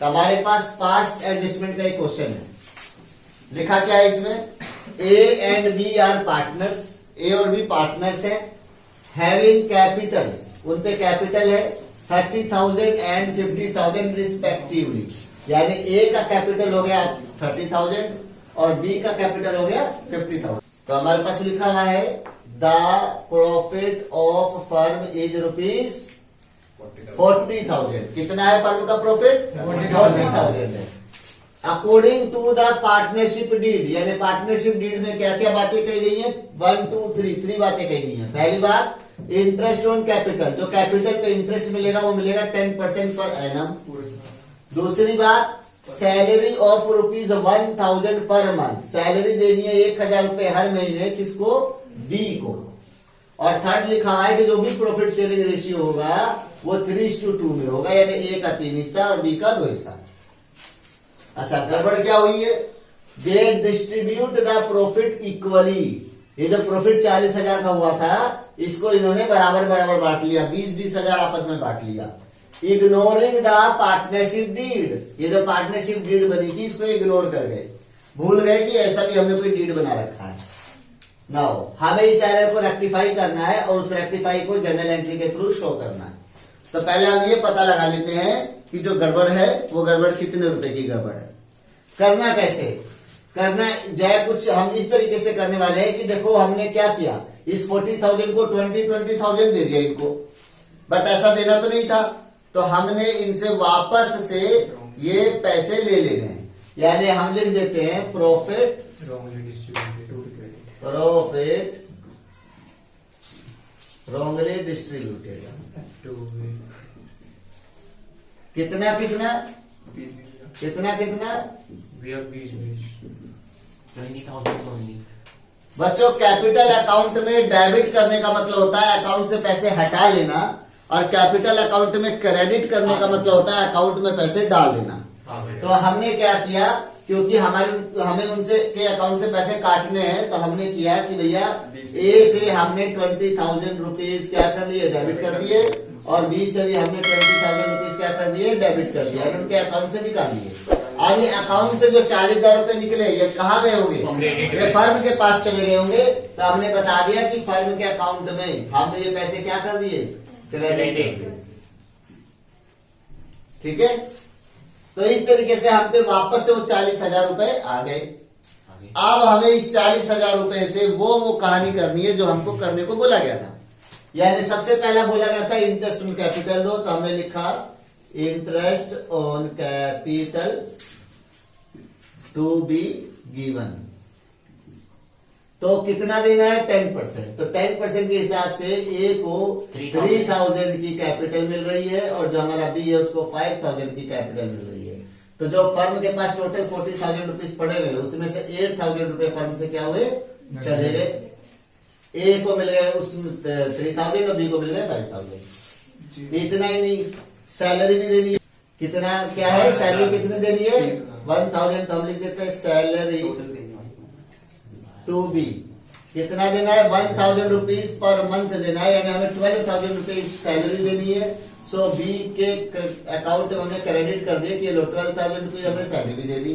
तो हमारे पास past adjustment का एक क्वेश्चन है। लिखा क्या है इसमें, A and B are partners, A और बी पार्टनर्स हैं, हैविंग कैपिटल, उन पे कैपिटल है 30,000 एंड 50,000 रिस्पेक्टिवली, यानी ए का कैपिटल हो गया 30,000 और बी का कैपिटल हो गया 50,000। तो हमारे पास लिखा हुआ है the profit of firm is rupees 40,000। कितना है फर्म का प्रॉफिट? 40,000 है। According to the partnership deed, यानी पार्टनरशिप डीड में क्या क्या बातें कही गई हैं? 1 2 3 बातें कही गई हैं। पहली बात, इंटरेस्ट ऑन कैपिटल, जो कैपिटल पे इंटरेस्ट मिलेगा वो मिलेगा 10% पर एनम। दूसरी बात, salary of rupees 1,000 per month, salary देनी है 1,000 रुपए हर महीने, किसको? बी को। और थर्ड लिखा हुआ है कि जो भी प्रॉफिट शेयरिंग रेशियो होगा वो 3:2 में होगा, यानी ए का 3 हिस्सा और बी का 2 हिस्सा। अच्छा, गड़बड़ क्या हुई है? दे डिस्ट्रीब्यूट द प्रॉफिट इक्वली, ये जो प्रॉफिट 40,000 का हुआ था इसको इन्होंने बराबर बराबर बांट लिया, 20-20 हजार आपस में बांट लिया। इग्नोरिंग द पार्टनरशिप डीड, ये जो पार्टनरशिप डीड बनी थी इसको इग्नोर कर गए, भूल गए कि ऐसा भी हमने कोई डीड बना रखा है। नाउ हमें इस एरर को रेक्टिफाई करना है और उस रेक्टिफाई को जर्नल एंट्री के थ्रू शो करना है। तो पहले हम ये पता लगा लेते हैं कि जो गड़बड़ है वो गड़बड़ कितने रुपए की गड़बड़ है। करना कैसे? करना जाए कुछ हम इस तरीके से करने वाले हैं कि देखो हमने क्या किया, इस 40,000 को 20,000 दे दिया इनको, बट ऐसा देना तो नहीं था, तो हमने इनसे वापस से ये पैसे ले लेने हैं, यानी हम लिख देते हैं प्रॉफिट रॉन्गली डिस्ट्रीब्यूटेड। कितना कितना कितना कितना? 20,000 बच्चों, कैपिटल अकाउंट में डेबिट करने का मतलब होता है अकाउंट से पैसे हटा लेना, और कैपिटल अकाउंट में क्रेडिट करने का मतलब होता है अकाउंट में पैसे डाल देना। तो हमने क्या किया, क्योंकि हमें उनसे के अकाउंट से पैसे काटने हैं, तो हमने किया कि भैया ए से हमने 20,000 रुपीज क्या कर लिए? डेबिट कर दिए, और बी से भी हमने 20,000 रुपीज क्या कर दिए? डेबिट कर दिया, उनके अकाउंट से निकाल लिए। अब ये अकाउंट से जो 40,000 रुपए निकले ये कहाँ गए होंगे? ये फर्म के पास चले गए होंगे। तो हमने बता दिया कि फर्म के अकाउंट में हमने ये पैसे क्या कर दिए? क्रेडिट कर दिए। ठीक है, तो इस तरीके से हम पे वापस से वो 40,000 रुपए आ गए। अब हमें इस 40,000 रुपए से वो कहानी करनी है जो हमको करने को बोला गया था। यानी सबसे पहला बोला गया था इंटरेस्ट ऑन कैपिटल दो, तो हमने लिखा interest on capital to be given. तो कितना देना है? 10%। तो 10% के हिसाब से ए को 3,000 की कैपिटल मिल रही है, और जो हमारा बी है उसको 5,000 की कैपिटल मिल रही है। तो जो फर्म के पास टोटल 40,000 रुपीज पड़े हुए, उसमें से 8,000 रुपए फर्म से क्या हुए? चले गए। ए को मिल गए उस 3,000 और बी को मिल गए 5,000। इतना ही नहीं, सैलरी भी देनी है। कितना क्या है? सैलरी कितनी देनी है? 1,000। तो हम लिख देते हैं सैलरी टू बी। कितना देना है? 1,000 रुपीज पर मंथ देना है, यानी हमें 12,000 रुपीज सैलरी देनी है। सो बी के अकाउंट में हमने क्रेडिट कर दिया कि लो 12,000 रुपीज हमने सैलरी भी दे दी।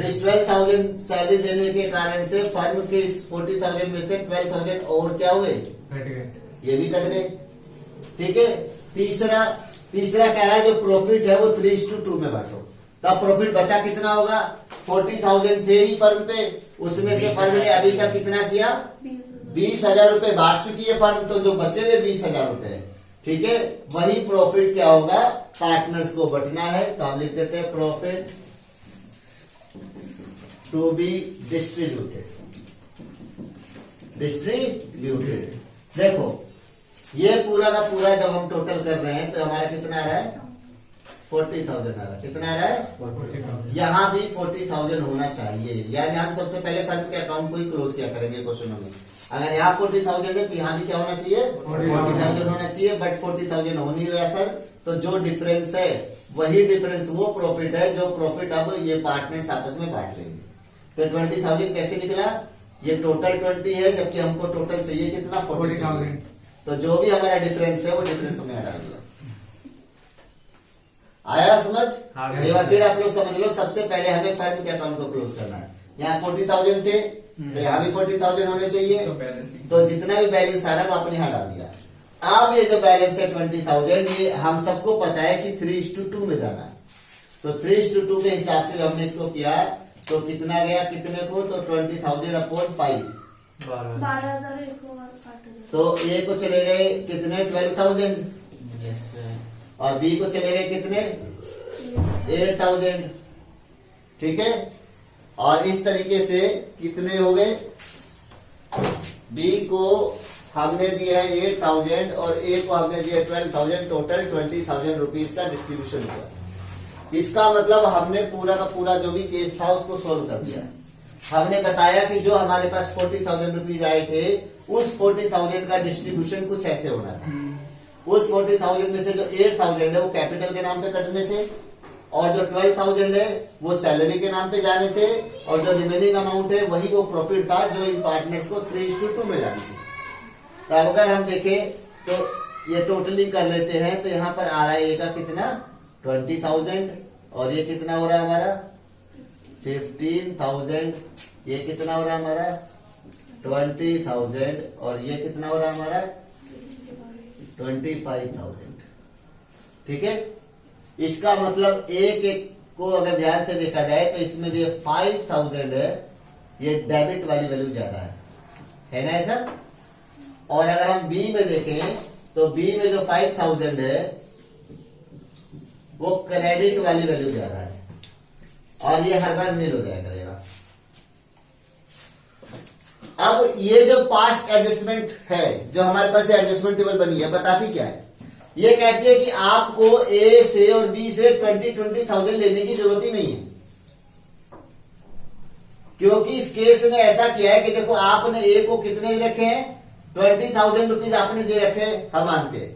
इस 12,000 सैलरी देने के कारण से फर्म के इस 40,000 में से 12,000 और क्या हुए? ये भी कट गए। ठीक है, तीसरा कह रहा है जो प्रॉफिट है वो 3:2 में बांटो। तब प्रॉफिट बचा कितना होगा? 40,000 थे ही फर्म पे, उसमें से फर्म ने अभी का कितना किया? 20,000 रुपए बांट चुकी है फर्म, तो जो बचे हुए 20,000 रुपए। ठीक है, वही प्रॉफिट क्या होगा? पार्टनर्स को बंटना है। तो हम लिख देते हैं प्रॉफिट टू बी डिस्ट्रीब्यूटेड। देखो ये पूरा का पूरा जब हम टोटल कर रहे हैं तो हमारा कितना आ रहा है? 40,000 आ रहा है। कितना आ रहा है? 40,000। यहाँ भी 40,000 होना चाहिए, यानी हम सबसे पहले फर्म के अकाउंट को ही क्लोज किया करेंगे क्वेश्चनों में। अगर यहाँ 40,000 है तो यहाँ भी क्या होना चाहिए? 40,000 होना चाहिए, बट 40,000 हो नहीं रहा सर। तो जो डिफरेंस है वही डिफरेंस वो प्रॉफिट है, जो प्रॉफिट अब ये पार्टनर्स आपस में बांट लेंगे। तो 20,000 कैसे निकला? ये टोटल 20 है, जबकि हमको टोटल चाहिए कितना? 40,000। तो जो भी हमारा डिफरेंस है वो डिफरेंस हमने हटा दिया। आया समझ? एक बार फिर आप लोग समझ लो, सबसे पहले हमें फर्म के अकाउंट को क्लोज करना है। यहाँ 40,000 थे, तो यहाँ भी 40,000 होने चाहिए, तो जितना भी बैलेंस आ रहा है वो आपने यहाँ डाल दिया। अब ये जो बैलेंस है 20,000, ये हम सबको पता है कि 3:2 में जाना है, तो 3:2 के हिसाब से हमने इसको किया, तो कितना गया कितने को, तो 20,000 अपॉन 5, 12,000 एक और 8,000। तो ए को चले गए कितने 12,000, Yes, sir. और बी को चले गए कितने 8,000, ठीक है। और इस तरीके से कितने हो गए, बी को हमने दिया है 8,000 और ए को हमने दिया 12,000, टोटल 20,000 रुपीज का डिस्ट्रीब्यूशन हुआ। इसका मतलब हमने पूरा का पूरा जो भी केस था उसको सोल्व कर दिया। हमने बताया कि जो हमारे पास 40,000 रुपीज आए थे, उस 40,000 का डिस्ट्रीब्यूशन कुछ ऐसे होना था। उस 40,000 में से जो 8,000 है वो कैपिटल के नाम पे कटने थे, और जो 12,000 है वो सैलरी के नाम पे जाने थे, और जो रिमेनिंग अमाउंट है वही वो प्रॉफिट था जो इन पार्टनर्स को 3:2 में जानी थी। तो अब अगर हम देखें तो ये टोटलिंग कर लेते हैं, तो यहाँ पर आ रहा है ए का कितना 20,000, और ये कितना हो रहा है हमारा 15,000, ये कितना हो रहा है हमारा 20,000, और ये कितना हो रहा है हमारा 25,000, ठीक है। इसका मतलब एक एक को अगर ध्यान से देखा जाए तो इसमें जो 5,000 है ये डेबिट वाली वैल्यू ज्यादा है ना ऐसा। और अगर हम बी में देखें तो बी में जो 5,000 है वो क्रेडिट वाली वैल्यू ज्यादा है, और ये हर बार नील हो जाया करेगा। अब ये जो पास्ट एडजस्टमेंट है, जो हमारे पास एडजस्टमेंट टेबल बनी है, बताती क्या है, ये कहती है कि आपको ए से और बी से 20,000 लेने की जरूरत ही नहीं है, क्योंकि इस केस ने ऐसा किया है कि देखो आपने ए को कितने दे रखे हैं 20,000 रुपीज आपने दे रखे हैं, हम मानते हैं,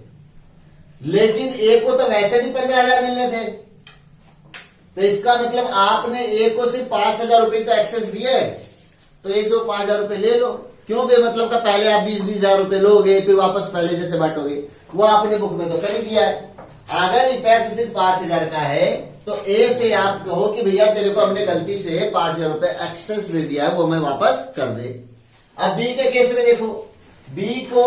लेकिन ए को तो वैसे भी 15,000 मिलने थे, तो इसका मतलब आपने ए को सिर्फ 5,000 रुपए तो एक्सेस दिए, तो ए से 5,000 रुपए ले लो। क्यों बेमतलब का पहले आप 20,000 रुपए लोगे फिर वापस पहले जैसे बांटोगे, वो आपने बुक में तो कर ही दिया है। अगर इफेक्ट सिर्फ 5,000 का है तो ए से आप कहो कि भैया तेरे को हमने गलती से 5,000 रुपए एक्सेस दे दिया है, वो मैं वापस कर दे। अब बी के केस में देखो, बी को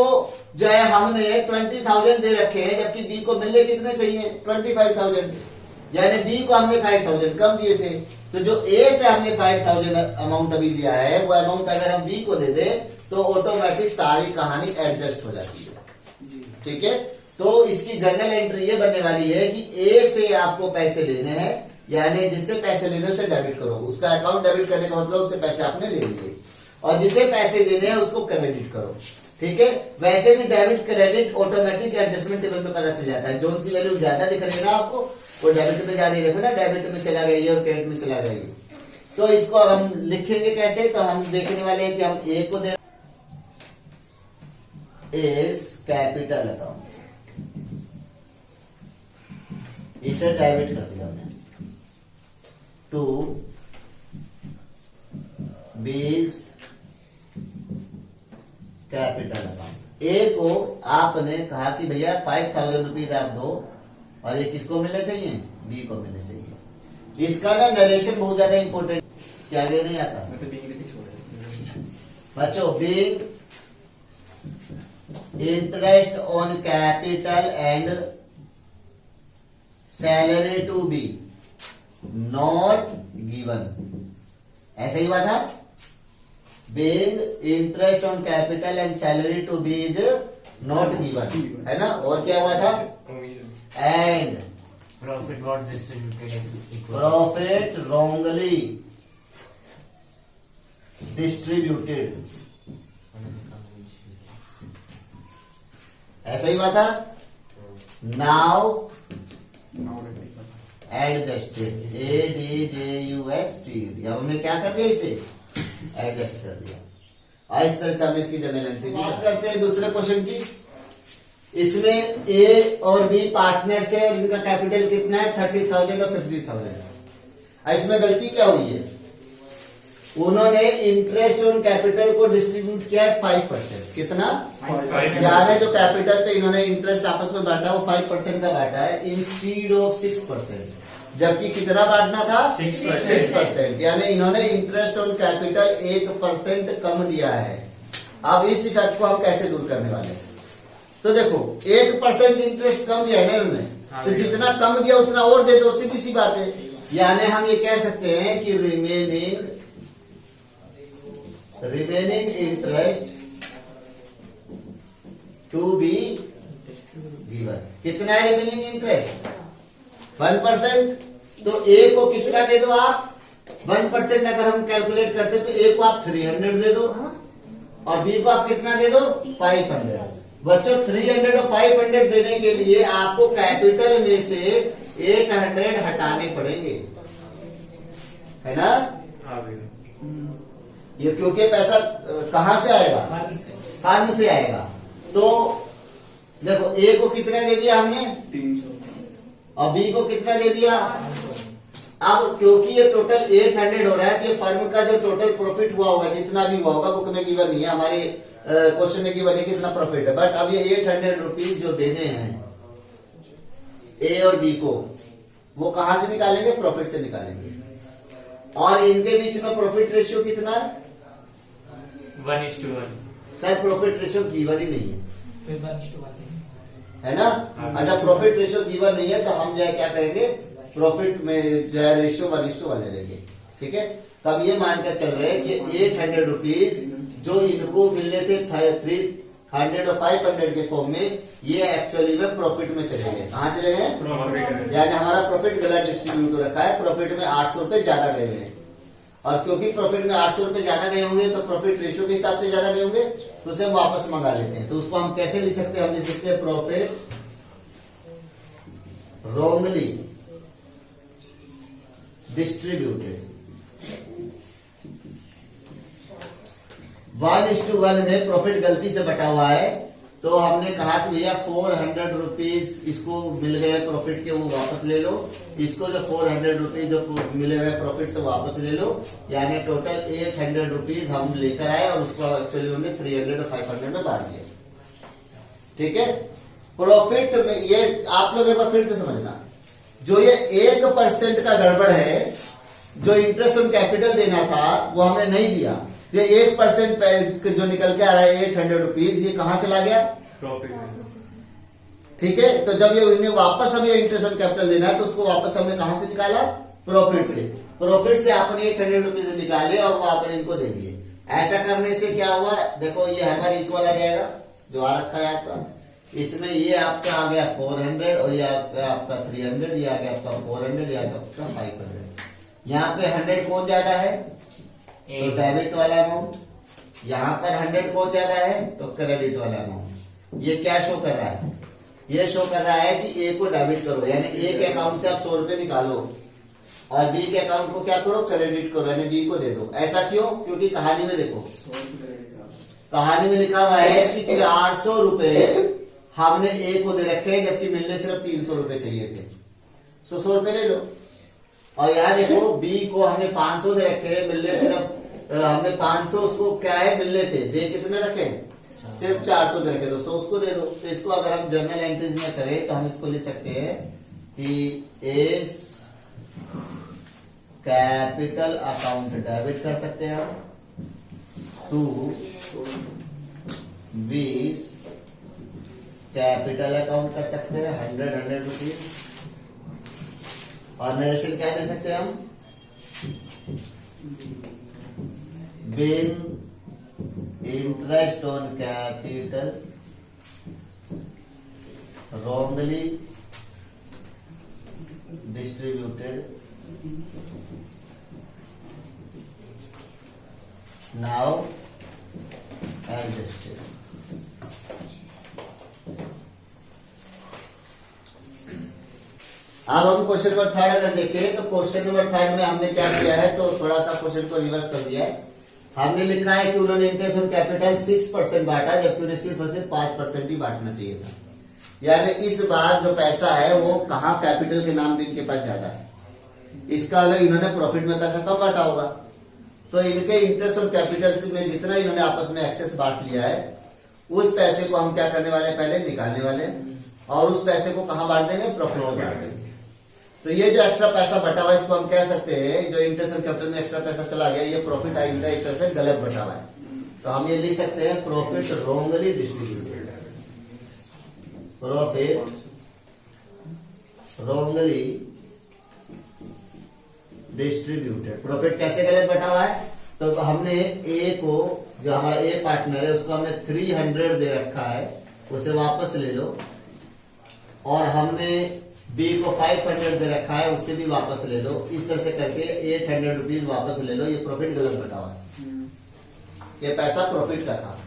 जो है हमने 20,000 दे रखे हैं, जबकि बी को मिलने कितने चाहिए 25,000, यानी बी को हमने 5,000 कम दिए थे, तो जो ए से हमने 5,000 अमाउंट अभी दिया है वो अमाउंट अगर हम बी को दे दे तो ऑटोमेटिक सारी कहानी एडजस्ट हो जाती है, ठीक है। तो इसकी जनरल एंट्री ये बनने वाली है कि ए से आपको पैसे लेने हैं, यानी जिससे पैसे लेने उसे डेबिट करो, उसका अकाउंट डेबिट करने का मतलब उससे पैसे आपने ले लिए, और जिसे पैसे देने हैं उसको क्रेडिट करो, ठीक है। वैसे भी debit credit automatic adjustment table में पता चल जाता है, जो सी वैल्यू ज्यादा दिख रही है ना आपको वो डेबिट में जा रही है, देखो ना डेबिट में चला गया ये और क्रेडिट में चला गया ये। तो इसको हम लिखेंगे कैसे, तो हम देखने वाले हैं कि हम ए को दे इज कैपिटल अकाउंट, इसे डेबिट कर दिया हमने, टू बीज कैपिटल अकाउंट। ए को आपने कहा कि भैया 5,000 रुपीज आप दो, और ये किसको मिलने चाहिए बी को मिलने चाहिए। इसका ना नरेशन बहुत ज्यादा इंपॉर्टेंट, इसके आगे नहीं आता बच्चों। Big interest on capital and salary to be not given, ऐसा ही हुआ था। Big interest on capital and salary to be is not given, है ना। और क्या हुआ था, and Profit got distributed equally. profit wrongly distributed, ऐसा ही हुआ था। नाउ एडजस्टेड, ADJUST, अब हमने क्या कर दिया इसे एडजस्ट कर दिया, और इस तरह से हमने इसकी जनरल एंट्री। बात करते हैं दूसरे क्वेश्चन की। इसमें ए और बी पार्टनर्स है और इनका कैपिटल कितना है 30,000 और 50,000। इसमें गलती क्या हुई है, उन्होंने इंटरेस्ट ऑन कैपिटल को डिस्ट्रीब्यूट किया है 5%, कितना, यानी जो कैपिटल पे इन्होंने इंटरेस्ट आपस में बांटा वो 5% का बांटा है इंस्टीड ऑफ 6%। जबकि कितना बांटना था 6%। 6%, यानी इन्होंने इंटरेस्ट ऑन कैपिटल 1% कम दिया है। अब इस इफेक्ट को हम कैसे दूर करने वाले हैं? तो देखो 1% इंटरेस्ट कम दिया है ना इन्होंने, तो जितना कम दिया उतना और दे दो, सीधी सी बात है। यानी हम ये कह सकते हैं कि remaining interest to be given. कितना है रिमेनिंग इंटरेस्ट? 1%। तो ए को कितना दे दो आप? 1% अगर हम कैलकुलेट करते तो ए को आप 300 दे दो और बी को आप कितना दे दो? 500। बच्चों 300 और 500 देने के लिए आपको कैपिटल में से 800 हटाने पड़ेंगे, है ना? ये क्योंकि पैसा कहां से आएगा? फार्म से आएगा। तो देखो ए को कितना दे दिया हमने? 300। और बी को कितना दे दिया? अब क्योंकि ये टोटल 800 हो रहा है तो ये फर्म का जो टोटल प्रॉफिट हुआ होगा, जितना भी हुआ होगा, बुक में गिवन नहीं है, हमारे क्वेश्चन में गिवन है कितना प्रॉफिट है, बट अब ये 800 रुपीज जो देने हैं ए और बी को, वो कहां से निकालेंगे? प्रॉफिट से निकालेंगे। और इनके बीच में प्रॉफिट रेशियो कितना है? 1:1। सर प्रॉफिट रेशियो गिवन ही नहीं है ना? अच्छा प्रॉफिट रेशियो गिवन नहीं है तो हम जो है क्या करेंगे? प्रॉफिट में जो है रेशियो 1:1 ले लेंगे, ठीक है? तब ये मानकर चल रहे हैं कि 800 रुपीज जो इनको मिलने थे 300 और 500 के फॉर्म में, ये एक्चुअली में प्रॉफिट में चले गए। कहाँ चले गए? यानी हमारा प्रॉफिट गलत डिस्ट्रीब्यूट हो रखा है, प्रॉफिट में 800 रुपए ज्यादा गए हुए हैं। और क्योंकि प्रॉफिट में 800 रुपए ज्यादा गए होंगे तो प्रॉफिट रेशियो के हिसाब से ज्यादा गए होंगे, तो उसे हम वापस मंगा लेते हैं। तो उसको हम कैसे लिख सकते हैं? हम लिख सकते हैं प्रॉफिट रॉन्गली डिस्ट्रीब्यूटेड। 1:1 में प्रॉफिट गलती से बटा हुआ है, तो हमने कहा कि भैया 400 रुपीज इसको मिल गए प्रॉफिट के, वो वापस ले लो। इसको जो 400 रुपीज जो मिले हुए प्रॉफिट से वापस ले लो, यानी टोटल 800 रुपीज हम लेकर आए और उसको एक्चुअली हमने 300 और 500 में बांट दिया, ठीक है? प्रॉफिट में ये आप लोग एक बार फिर से समझना, जो ये 1% का गड़बड़ है, जो इंटरेस्ट ऑन कैपिटल देना था वो हमने नहीं दिया, ये 1% जो निकल के आ रहा है 800 रुपीज, ये कहां चला गया? प्रॉफिट। ठीक है? तो जब ये इन्हें वापस हमें इंटरेस्ट ऑन कैपिटल देना है तो उसको वापस हमने कहां से निकाला? प्रॉफिट से। प्रॉफिट से आपने 800 रुपीज निकाले और वो आपने इनको दे दिए। ऐसा करने से क्या हुआ? देखो ये हमारा इक्वल आ जाएगा जो आ रखा है आपका, इसमें ये आपका आ गया 400 और ये आपका 300, ये आ गया आपका 400, ये आ गया आपका 500। यहाँ पे 100 कौन ज्यादा है? तो डेबिट वाला अमाउंट। यहाँ पर 100 कौन ज्यादा है? तो क्रेडिट वाला अमाउंट। ये क्या शो कर रहा है? ये शो कर रहा है कि ए को डेबिट करो, यानी ए के अकाउंट से आप 100 रुपए निकालो और बी के अकाउंट को क्या करो? क्रेडिट करो, यानी बी को दे दो। ऐसा क्यों? क्योंकि कहानी में देखो, कहानी में लिखा हुआ है कि 400 रुपए हमने ए को दे रखे हैं, जबकि मिलने सिर्फ 300 रुपए चाहिए थे, 100 रुपए ले लो। और यहाँ देखो बी को हमने 500 दे रखे हैं, मिलने सिर्फ हमने 500 उसको क्या है मिलने थे, दे कितने रखे? सिर्फ 400 दे रखे, तो 100 उसको दे दो। तो इसको अगर हम जर्नल एंट्रीज में करें तो हम इसको लिख सकते हैं कि एस कैपिटल अकाउंट डेबिट कर सकते हैं हम, टू 20 कैपिटल अकाउंट कर सकते हैं 100 रुपीज। और नरेशन क्या दे सकते हैं हम? बिन interest on capital wrongly distributed, now adjusted। अब हम क्वेश्चन नंबर 3 अगर देखें तो क्वेश्चन नंबर 3 में हमने क्या किया है, तो थोड़ा सा क्वेश्चन को रिवर्स कर दिया है। हमने लिखा है कि उन्होंने इंटरेस्ट ऑन कैपिटल 6% बांटा, जबकि उन्हें सिर्फ 5% ही बांटना चाहिए था। यानी इस बार जो पैसा है वो कहाँ कैपिटल के नाम पे इनके पास ज्यादा है, इसका अलग इन्होंने प्रॉफिट में पैसा कम बांटा होगा। तो इनके इंटरेस्ट ऑन कैपिटल में जितना इन्होंने आपस में एक्सेस बांट लिया है, उस पैसे को हम क्या करने वाले, पहले निकालने वाले, और उस पैसे को कहाँ बांट देंगे? प्रॉफिट में बांट देंगे। तो ये जो एक्स्ट्रा पैसा बटा हुआ है इसको हम कह सकते हैं, जो इंटरेस्ट ऑन कैपिटल में एक्स्ट्रा पैसा चला गया ये प्रॉफिट आई का एक तरह से गलत बटा हुआ है। तो हम ये लिख सकते हैं profit wrongly distributed, profit wrongly distributed. Profit कैसे गलत बटा हुआ है? तो हमने ए को, जो हमारा ए पार्टनर है उसको हमने 300 दे रखा है, उसे वापस ले लो, और हमने बी को 500 दे रखा है, उससे भी वापस ले लो। इस तरह से करके 800 रुपीज वापस ले लो। ये प्रॉफिट गलत बटा हुआ है, ये पैसा प्रॉफिट का था,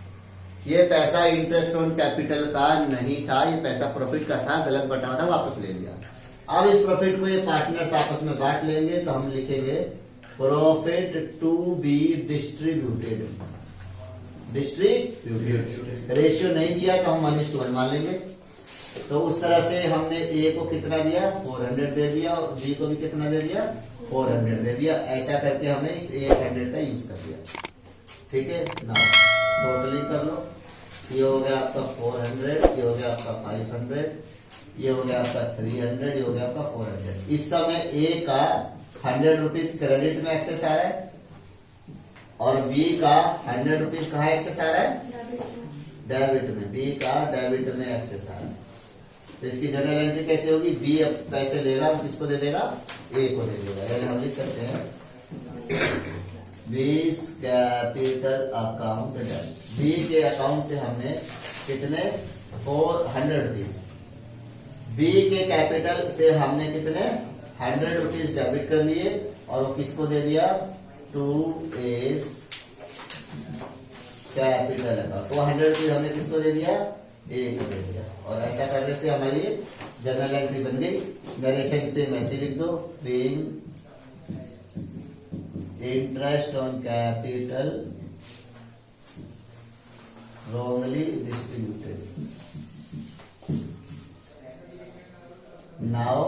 ये पैसा इंटरेस्ट ऑन कैपिटल का नहीं था, ये पैसा प्रॉफिट का था, गलत बटा हुआ था, वापस ले लिया। अब इस प्रॉफिट को ये पार्टनर्स आपस में बांट लेंगे, तो हम लिखेंगे profit to be distributed, distributed. Ratio नहीं दिया तो हम 1:1 मान लेंगे। तो उस तरह से हमने ए को कितना दिया, 400 दे दिया, और बी को भी कितना दे दिया, 400 दे दिया। ऐसा करके हमने इस 800 का यूज कर दिया। ठीक है ना, टोटली कर लो। ये हो गया आपका 400, ये हो गया आपका 500, ये हो गया आपका 300, ये हो गया आपका 400। इस समय ए का 100 रुपीज क्रेडिट में एक्सेस आ रहा है, और बी का 100 रुपीज कहाँ एक्सेस आ रहा है, डेबिट में। बी का डेबिट में एक्सेस आ रहा है। तो इसकी जनरल एंट्री कैसे होगी, बी अब पैसे लेगा, किसको दे देगा, ए को दे देगा। यानी हम लिख सकते हैं B's capital account debit. B के अकाउंट से हमने कितने, 400 रुपीज, बी के कैपिटल से हमने कितने 100 रुपीज डेबिट कर लिए, और वो किसको दे दिया, टू एस कैपिटल अकाउंट। तो 100 रुपीज हमने किसको दे दिया, ए को दे दिया। और ऐसा करने से हमारी जनरल एंट्री बन गई। नरेशन से मैसेज लिख दो, paying interest on capital wrongly distributed. Now